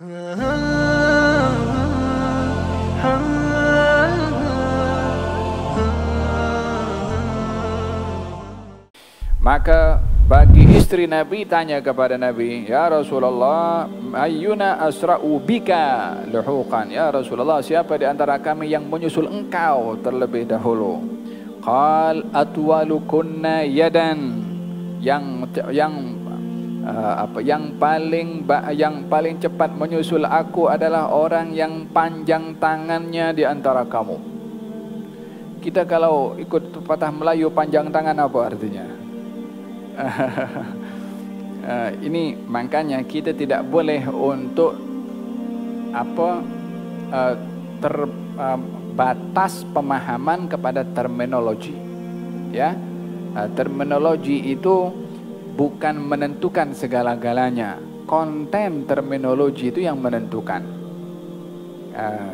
Maka bagi istri Nabi tanya kepada Nabi, "Ya Rasulullah, ayyuna asra'u bika luhuqan?" Ya Rasulullah, siapa di antara kami yang menyusul engkau terlebih dahulu? Qal atwalukunna yadan. Yang paling cepat menyusul aku adalah orang yang panjang tangannya di antara kamu. Kita kalau ikut pepatah Melayu, panjang tangan apa artinya? Ini makanya kita tidak boleh untuk terbatas pemahaman kepada terminologi. Ya, terminologi itu bukan menentukan segala-galanya. Konten terminologi itu yang menentukan.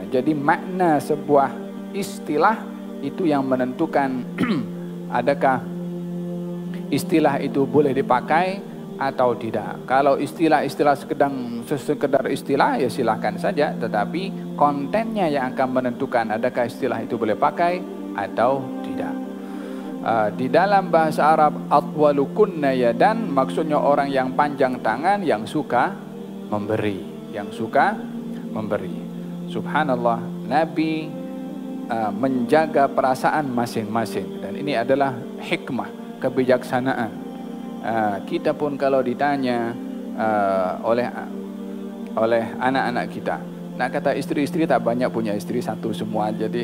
Jadi makna sebuah istilah itu yang menentukan adakah istilah itu boleh dipakai atau tidak. Kalau istilah-istilah sekedar istilah, ya silakan saja. Tetapi kontennya yang akan menentukan adakah istilah itu boleh pakai atau tidak. Di dalam bahasa Arab, atwalukunna yadan maksudnya orang yang panjang tangan, yang suka memberi, Subhanallah, Nabi menjaga perasaan masing-masing, dan ini adalah hikmah, kebijaksanaan. Kita pun kalau ditanya oleh anak-anak kita, nak kata istri-istri tak banyak punya istri, satu semua. Jadi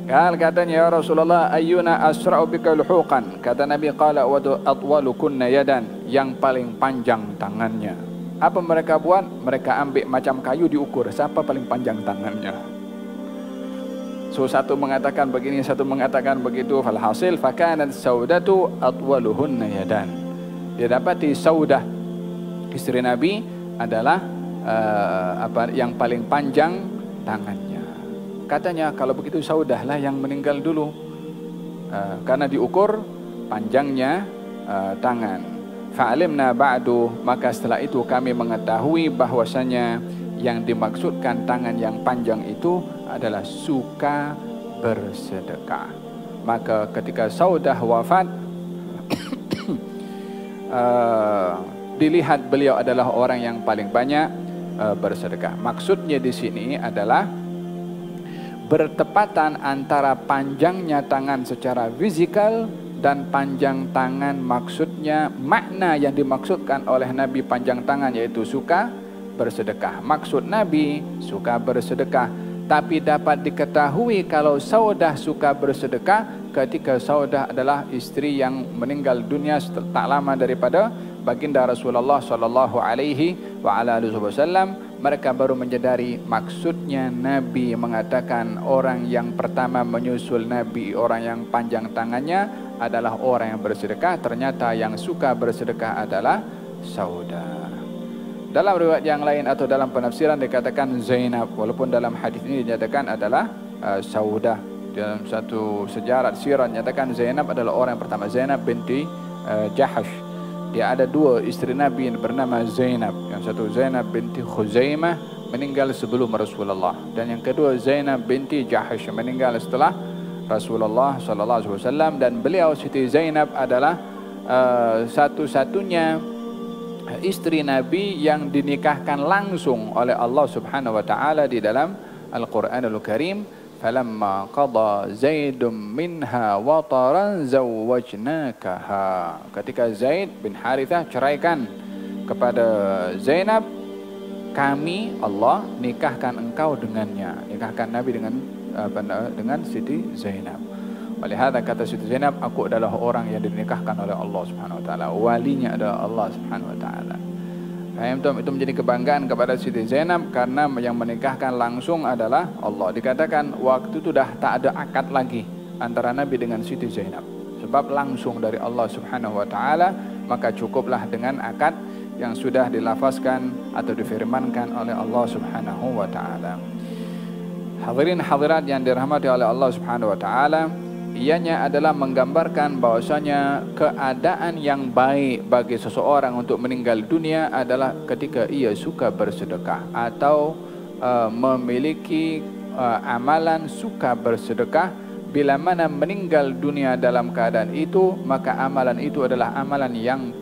katanya, ya Rasulullah, ayyuna asra'u bika luhuqan? Kata Nabi, qala wa atwalukunna yadan, yang paling panjang tangannya. Apa mereka buat? Mereka ambil macam kayu, diukur siapa paling panjang tangannya. So satu mengatakan begini, satu mengatakan begitu. Falhasil fakanat saudatu atwaluhunna yadan. Dia dapati Saudah, istri Nabi, adalah yang paling panjang tangannya. Katanya kalau begitu Saudah lah yang meninggal dulu, karena diukur panjangnya tangan. Fa'alimna ba'du, maka setelah itu kami mengetahui bahwasanya yang dimaksudkan tangan yang panjang itu adalah suka bersedekah. Maka ketika Saudah wafat, dilihat beliau adalah orang yang paling banyak bersedekah. Maksudnya di sini adalah bertepatan antara panjangnya tangan secara fisikal dan panjang tangan, maksudnya makna yang dimaksudkan oleh Nabi panjang tangan yaitu suka bersedekah. Maksud Nabi suka bersedekah, tapi dapat diketahui kalau Saudah suka bersedekah ketika Saudah adalah istri yang meninggal dunia tak lama daripada baginda Rasulullah sallallahu alaihi wasallam. Mereka baru menyadari maksudnya Nabi mengatakan orang yang pertama menyusul Nabi, orang yang panjang tangannya adalah orang yang bersedekah. Ternyata yang suka bersedekah adalah Saudah. Dalam riwayat yang lain atau dalam penafsiran dikatakan Zainab, walaupun dalam hadis ini dinyatakan adalah Saudah. Dalam satu sejarah sirah dinyatakan Zainab adalah orang yang pertama, Zainab binti Jahash. Dia ada dua istri Nabi yang bernama Zainab. Yang satu Zainab binti Khuzaimah, meninggal sebelum Rasulullah, dan yang kedua Zainab binti Jahash, meninggal setelah Rasulullah sallallahu alaihi wasallam. Dan beliau Siti Zainab adalah satu-satunya istri Nabi yang dinikahkan langsung oleh Allah Subhanahu wa taala di dalam Al-Qur'anul Karim. Falamma qada Zaidum minha wataran zawwajnakaha. Ketika Zaid bin Harithah ceraikan kepada Zainab, kami Allah nikahkan engkau dengannya, nikahkan Nabi dengan Siti Zainab. Oleh hadza kata Siti Zainab, aku adalah orang yang dinikahkan oleh Allah Subhanahu wa taala, walinya adalah Allah Subhanahu wa taala. Itu menjadi kebanggaan kepada Siti Zainab karena yang menikahkan langsung adalah Allah. Dikatakan waktu itu dah tak ada akad lagi antara Nabi dengan Siti Zainab, sebab langsung dari Allah Subhanahu wa taala, maka cukuplah dengan akad yang sudah dilafazkan atau difirmankan oleh Allah Subhanahu wa taala. Hadirin hadirat yang dirahmati oleh Allah Subhanahu wa taala, Ianya adalah menggambarkan bahwasanya keadaan yang baik bagi seseorang untuk meninggal dunia adalah ketika ia suka bersedekah atau memiliki amalan suka bersedekah. Bila mana meninggal dunia dalam keadaan itu, maka amalan itu adalah amalan yang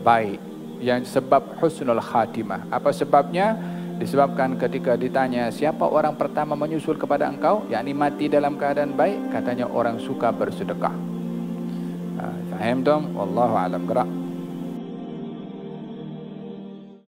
baik, yang sebab husnul khatimah. Apa sebabnya? Disebabkan ketika ditanya siapa orang pertama menyusul kepada engkau, yakni mati dalam keadaan baik, katanya orang suka bersedekah. Faham dong? Wallahu a'lam. Gerak.